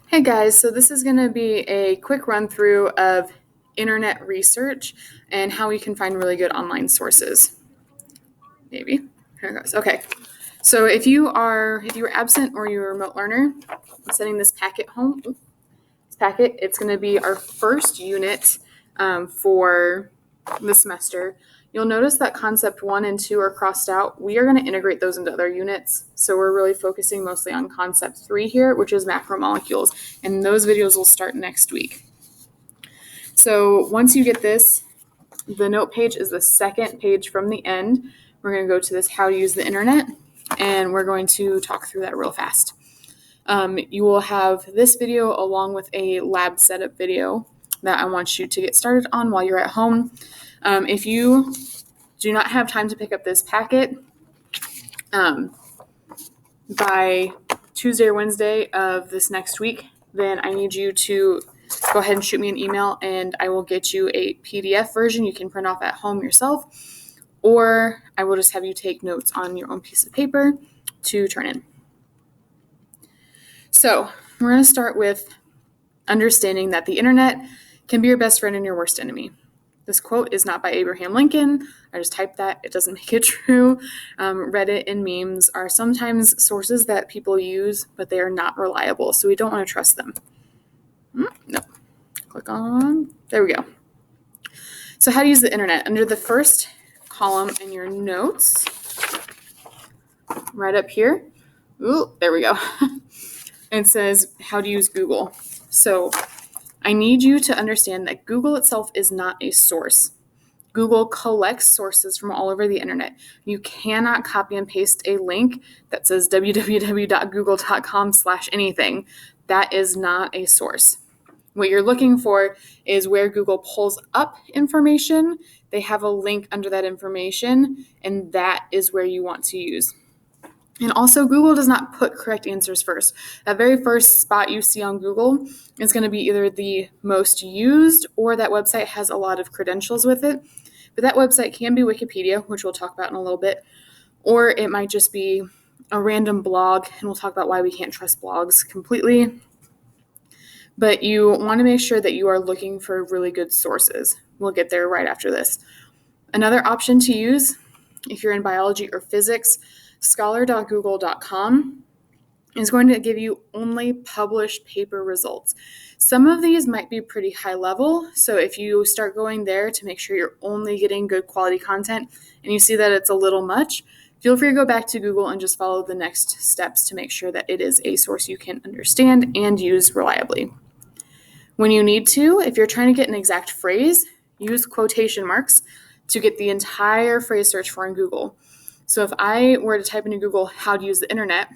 Hey guys, so this is going to be a quick run through of internet research and how we can find really good online sources. Maybe. Here it goes. Okay. So if you are absent or you're a remote learner, I'm sending this packet home. This packet, it's going to be our first unit for the semester. You'll notice that concept 1 and 2 are crossed out. We are going to integrate those into other units. So we're really focusing mostly on concept 3 here, which is macromolecules. And those videos will start next week. So once you get this, the note page is the second page from the end. We're going to go to this how to use the internet, and we're going to talk through that real fast. You will have this video along with a lab setup video that I want you to get started on while you're at home. If you do not have time to pick up this packet by Tuesday or Wednesday of this next week, then I need you to go ahead and shoot me an email and I will get you a PDF version you can print off at home yourself, or I will just have you take notes on your own piece of paper to turn in. So we're going to start with understanding that the internet can be your best friend and your worst enemy. This quote is not by Abraham Lincoln. I just typed that. It doesn't make it true. Reddit and memes are sometimes sources that people use, but they are not reliable, so we don't want to trust them. No. Click on. There we go. So how to use the internet. Under the first column in your notes, right up here, there we go. It says how to use Google. So I need you to understand that Google itself is not a source. Google collects sources from all over the internet. You cannot copy and paste a link that says www.google.com/anything. That is not a source. What you're looking for is where Google pulls up information. They have a link under that information, and that is where you want to use. And also, Google does not put correct answers first. That very first spot you see on Google is going to be either the most used or that website has a lot of credentials with it. But that website can be Wikipedia, which we'll talk about in a little bit, or it might just be a random blog, and we'll talk about why we can't trust blogs completely. But you want to make sure that you are looking for really good sources. We'll get there right after this. Another option to use, if you're in biology or physics, scholar.google.com is going to give you only published paper results. Some of these might be pretty high level, so if you start going there to make sure you're only getting good quality content and you see that it's a little much, feel free to go back to Google and just follow the next steps to make sure that it is a source you can understand and use reliably. When you need to, if you're trying to get an exact phrase, use quotation marks to get the entire phrase search for in Google. So if I were to type into Google how to use the internet,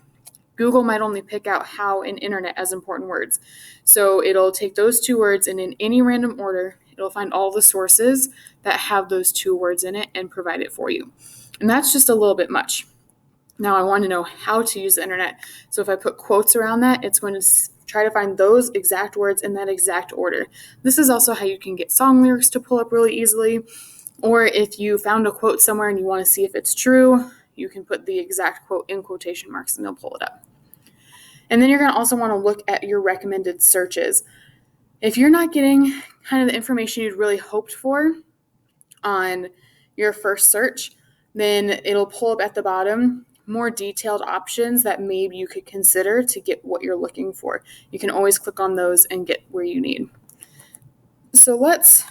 Google might only pick out how and internet as important words. So it'll take those two words and in any random order, it'll find all the sources that have those two words in it and provide it for you. And that's just a little bit much. Now I want to know how to use the internet. So if I put quotes around that, it's going to try to find those exact words in that exact order. This is also how you can get song lyrics to pull up really easily. Or if you found a quote somewhere and you want to see if it's true, you can put the exact quote in quotation marks and they'll pull it up. And then you're going to also want to look at your recommended searches. If you're not getting kind of the information you'd really hoped for on your first search, then it'll pull up at the bottom more detailed options that maybe you could consider to get what you're looking for. You can always click on those and get where you need. So let's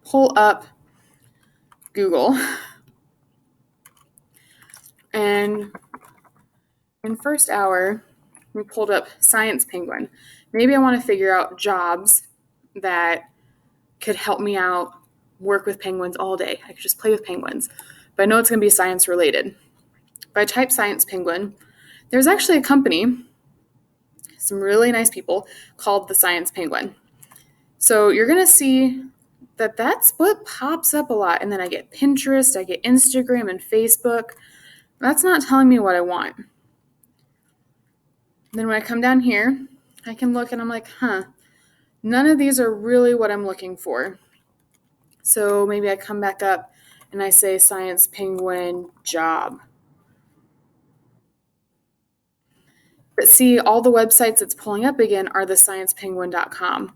pull up Google. And in first hour, we pulled up Science Penguin. Maybe I want to figure out jobs that could help me out work with penguins all day. I could just play with penguins. But I know it's going to be science related. If I type Science Penguin, there's actually a company, some really nice people, called the Science Penguin. So you're going to see that that's what pops up a lot. And then I get Pinterest, I get Instagram and Facebook. That's not telling me what I want. Then when I come down here, I can look and I'm like, none of these are really what I'm looking for. So maybe I come back up and I say Science Penguin job. But see, all the websites it's pulling up again are the sciencepenguin.com.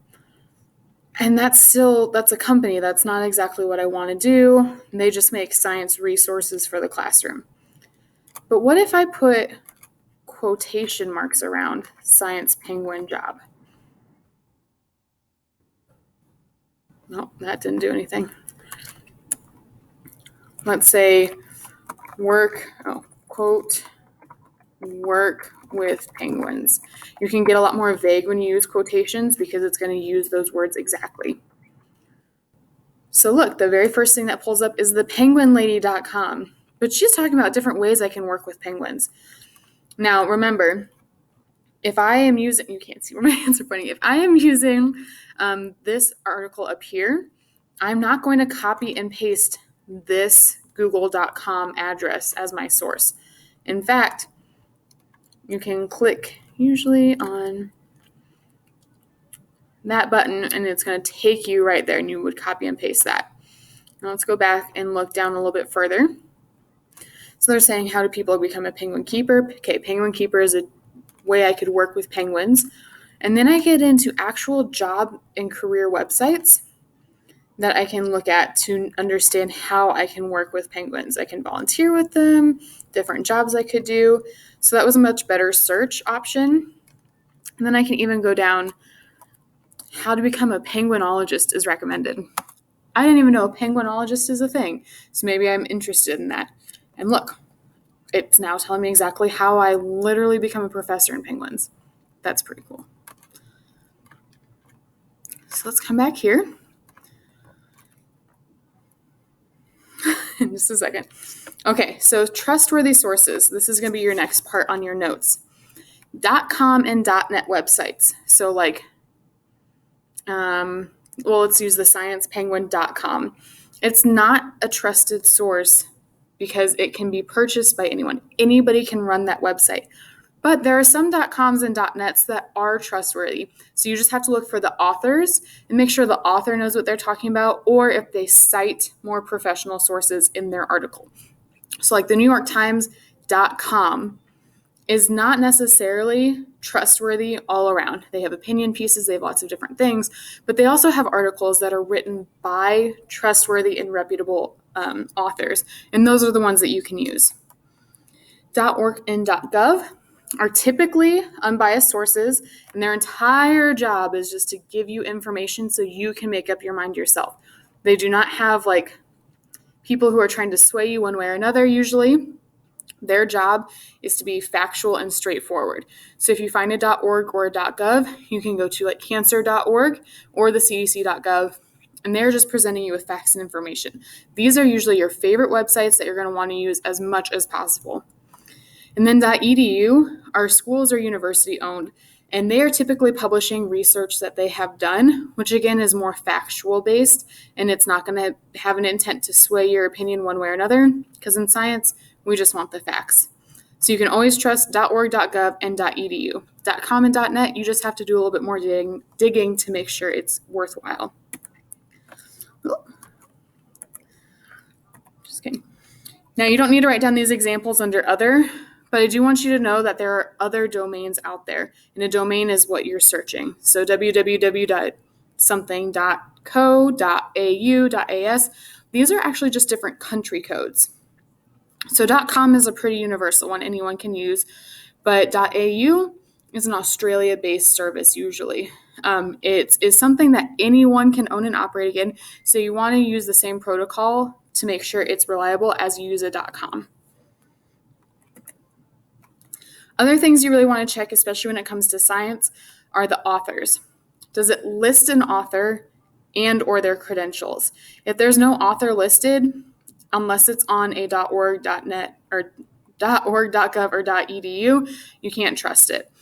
And that's a company. That's not exactly what I want to do. They just make science resources for the classroom. But what if I put quotation marks around Science Penguin job? No, that didn't do anything. Let's say work with penguins. You can get a lot more vague when you use quotations because it's going to use those words exactly. So look, the very first thing that pulls up is the penguinlady.com, but she's talking about different ways I can work with penguins. Now, remember, if I am using, you can't see where my hands are pointing, if I am using this article up here, I'm not going to copy and paste this google.com address as my source. In fact, you can click usually on that button and it's going to take you right there and you would copy and paste that. Now let's go back and look down a little bit further. So they're saying, how do people become a penguin keeper? Okay, penguin keeper is a way I could work with penguins. And then I get into actual job and career websites that I can look at to understand how I can work with penguins. I can volunteer with them, different jobs I could do. So that was a much better search option. And then I can even go down, how to become a penguinologist is recommended. I didn't even know a penguinologist is a thing. So maybe I'm interested in that. And look, it's now telling me exactly how I literally become a professor in penguins. That's pretty cool. So let's come back here. In just a second. Okay, so trustworthy sources. This is going to be your next part on your notes. .com and .net websites. So like, let's use the sciencepenguin.com. It's not a trusted source because it can be purchased by anyone. Anybody can run that website. But there are some .coms and .nets that are trustworthy. So you just have to look for the authors and make sure the author knows what they're talking about, or if they cite more professional sources in their article. So like the New York Times.com is not necessarily trustworthy all around. They have opinion pieces, they have lots of different things, but they also have articles that are written by trustworthy and reputable authors, and those are the ones that you can use. .org and .gov are typically unbiased sources, and their entire job is just to give you information so you can make up your mind yourself. They do not have like people who are trying to sway you one way or another usually. Their job is to be factual and straightforward. So if you find a .org or a .gov, you can go to like cancer.org or the cdc.gov, and they're just presenting you with facts and information. These are usually your favorite websites that you're going to want to use as much as possible. And then .edu are schools or university owned, and they are typically publishing research that they have done, which again is more factual based, and it's not going to have an intent to sway your opinion one way or another, because in science, we just want the facts. So you can always trust .org, .gov, and .edu. .com and .net, you just have to do a little bit more digging to make sure it's worthwhile. Just kidding. Now, you don't need to write down these examples under other, but I do want you to know that there are other domains out there, and a domain is what you're searching. So www.something.co.au.as, these are actually just different country codes. So .com is a pretty universal one anyone can use, but .au is an Australia-based service usually. It is something that anyone can own and operate again, so you want to use the same protocol to make sure it's reliable as you use a .com. Other things you really want to check, especially when it comes to science, are the authors. Does it list an author and or their credentials? If there's no author listed, unless it's on a .org, .net, or .org, .gov, or .edu, you can't trust it.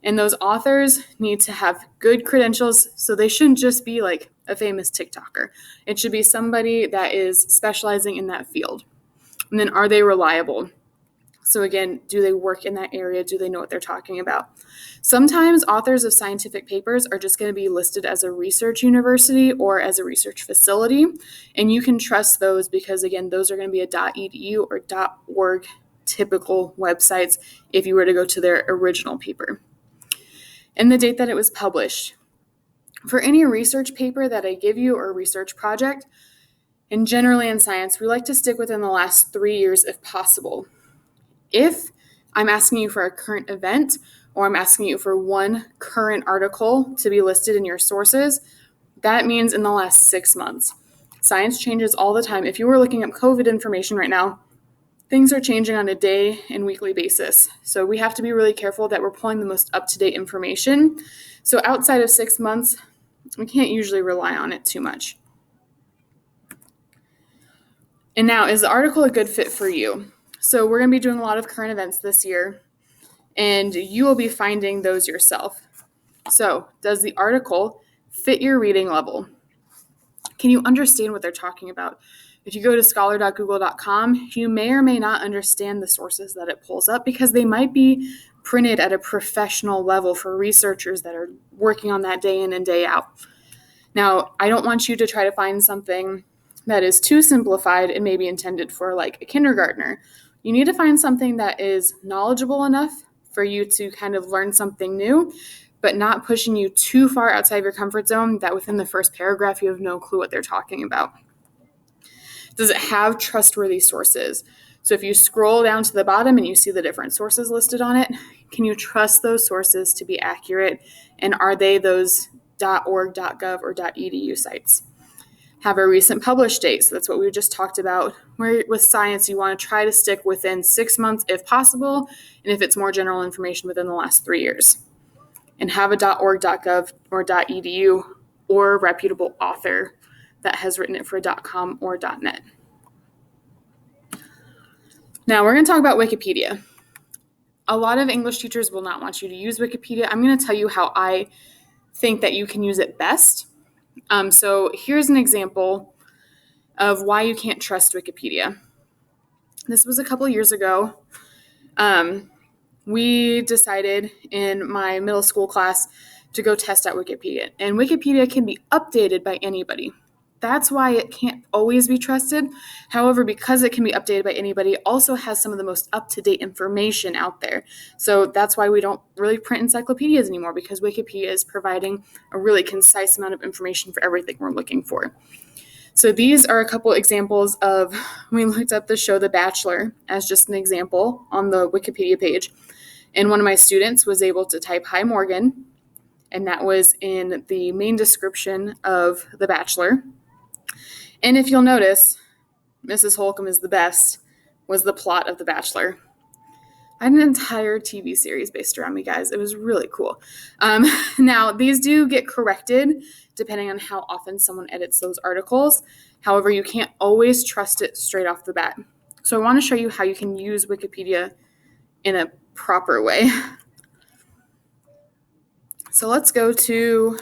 And those authors need to have good credentials, so they shouldn't just be like a famous TikToker. It should be somebody that is specializing in that field. And then are they reliable? So again, do they work in that area? Do they know what they're talking about? Sometimes authors of scientific papers are just going to be listed as a research university or as a research facility, and you can trust those because, again, those are going to be a .edu or .org typical websites if you were to go to their original paper. And the date that it was published. For any research paper that I give you or research project, and generally in science, we like to stick within the last 3 years if possible. If I'm asking you for a current event, or I'm asking you for one current article to be listed in your sources, that means in the last 6 months. Science changes all the time. If you were looking up COVID information right now, things are changing on a day and weekly basis. So we have to be really careful that we're pulling the most up-to-date information. So outside of 6 months, we can't usually rely on it too much. And now, is the article a good fit for you? So we're going to be doing a lot of current events this year, and you will be finding those yourself. So, does the article fit your reading level? Can you understand what they're talking about? If you go to scholar.google.com, you may or may not understand the sources that it pulls up because they might be printed at a professional level for researchers that are working on that day in and day out. Now, I don't want you to try to find something that is too simplified and maybe intended for like a kindergartner. You need to find something that is knowledgeable enough for you to kind of learn something new, but not pushing you too far outside of your comfort zone that within the first paragraph you have no clue what they're talking about. Does it have trustworthy sources? So if you scroll down to the bottom and you see the different sources listed on it, can you trust those sources to be accurate? And are they those .org, .gov, or .edu sites? Have a recent published date. So that's what we just talked about. Where with science, you want to try to stick within 6 months if possible, and if it's more general information, within the last 3 years. And have a .org, .gov, or .edu, or a reputable author that has written it for a .com or .net. Now we're going to talk about Wikipedia. A lot of English teachers will not want you to use Wikipedia. I'm going to tell you how I think that you can use it best. So here's an example of why you can't trust Wikipedia. This was a couple years ago. We decided in my middle school class to go test out Wikipedia. And Wikipedia can be updated by anybody. That's why it can't always be trusted. However, because it can be updated by anybody, it also has some of the most up-to-date information out there. So that's why we don't really print encyclopedias anymore, because Wikipedia is providing a really concise amount of information for everything we're looking for. So these are a couple examples of, we looked up the show The Bachelor as just an example on the Wikipedia page. And one of my students was able to type "Hi Morgan," and that was in the main description of The Bachelor. And if you'll notice, Mrs. Holcomb is the best was the plot of The Bachelor. I had an entire TV series based around me, guys. It was really cool. Now, these do get corrected depending on how often someone edits those articles. However, you can't always trust it straight off the bat. So I want to show you how you can use Wikipedia in a proper way. So let's go to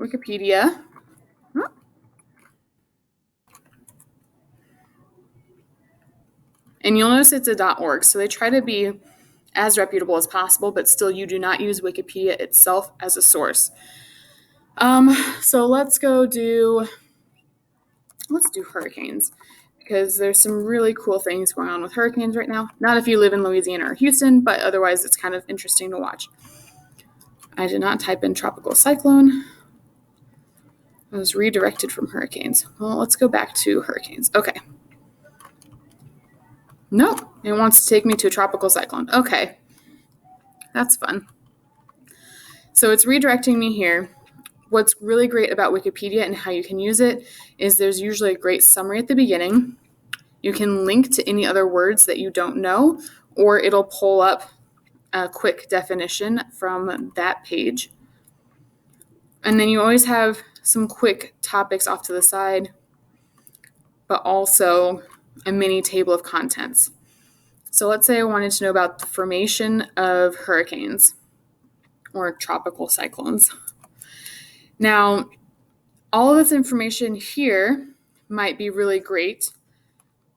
Wikipedia. And you'll notice it's a .org, so they try to be as reputable as possible, but still you do not use Wikipedia itself as a source. So let's do hurricanes, because there's some really cool things going on with hurricanes right now. Not if you live in Louisiana or Houston, but otherwise it's kind of interesting to watch. I did not type in tropical cyclone. I was redirected from hurricanes. Well, let's go back to hurricanes. Okay. Nope, it wants to take me to a tropical cyclone. Okay, that's fun. So it's redirecting me here. What's really great about Wikipedia and how you can use it is there's usually a great summary at the beginning. You can link to any other words that you don't know, or it'll pull up a quick definition from that page. And then you always have some quick topics off to the side, but also a mini table of contents. So let's say I wanted to know about the formation of hurricanes or tropical cyclones. Now, all of this information here might be really great,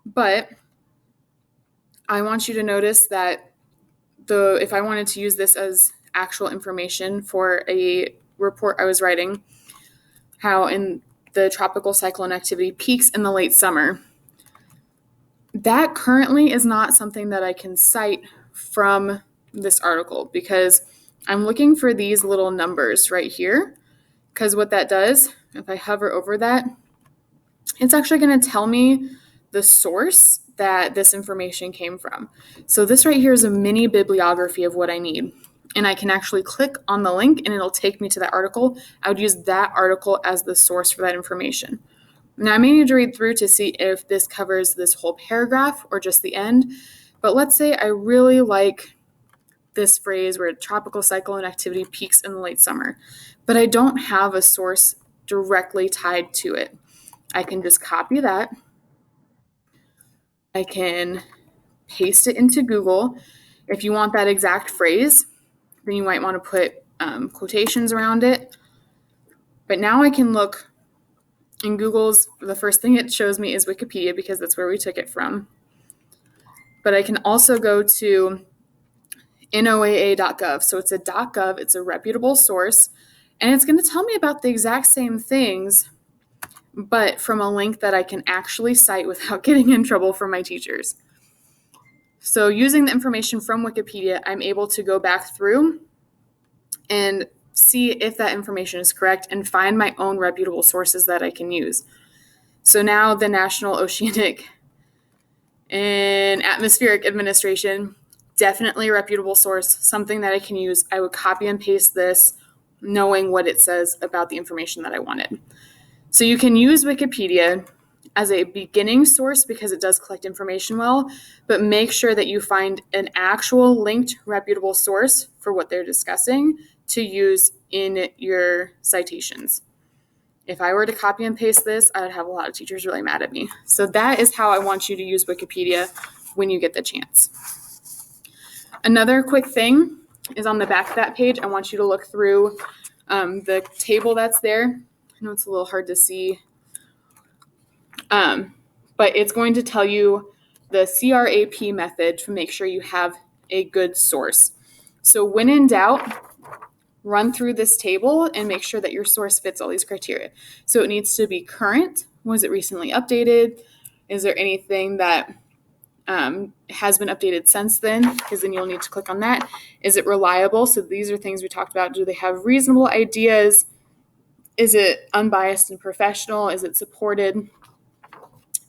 but I want you to notice that if I wanted to use this as actual information for a report I was writing, how in the tropical cyclone activity peaks in the late summer, That currently is not something that I can cite from this article because I'm looking for these little numbers right here, because what that does, if I hover over that, it's actually going to tell me the source that this information came from. So this right here is a mini bibliography of what I need. And I can actually click on the link and it'll take me to that article. I would use that article as the source for that information. Now I may need to read through to see if this covers this whole paragraph or just the end. But let's say I really like this phrase where tropical cyclone activity peaks in the late summer, but I don't have a source directly tied to it. I can just copy that. I can paste it into Google. If you want that exact phrase, then you might want to put quotations around it. But now I can look in Google's, the first thing it shows me is Wikipedia because that's where we took it from. But I can also go to NOAA.gov. So it's a .gov, it's a reputable source, and it's going to tell me about the exact same things, but from a link that I can actually cite without getting in trouble from my teachers. So using the information from Wikipedia, I'm able to go back through and see if that information is correct and find my own reputable sources that I can use. So now the National Oceanic and Atmospheric Administration, definitely a reputable source, something that I can use. I would copy and paste this knowing what it says about the information that I wanted. So you can use Wikipedia as a beginning source because it does collect information well, but make sure that you find an actual linked reputable source for what they're discussing to use in your citations. If I were to copy and paste this, I would have a lot of teachers really mad at me. So that is how I want you to use Wikipedia when you get the chance. Another quick thing is on the back of that page, I want you to look through the table that's there. I know it's a little hard to see, but it's going to tell you the CRAP method to make sure you have a good source. So when in doubt, run through this table and make sure that your source fits all these criteria. So it needs to be current. Was it recently updated? Is there anything that has been updated since then? Because then you'll need to click on that. Is it reliable? So these are things we talked about. Do they have reasonable ideas? Is it unbiased and professional? Is it supported?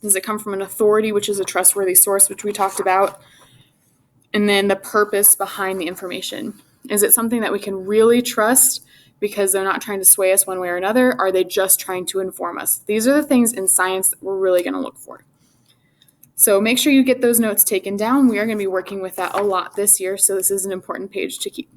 Does it come from an authority, which is a trustworthy source, which we talked about? And then the purpose behind the information. Is it something that we can really trust because they're not trying to sway us one way or another? Are they just trying to inform us? These are the things in science that we're really going to look for. So make sure you get those notes taken down. We are going to be working with that a lot this year, so this is an important page to keep.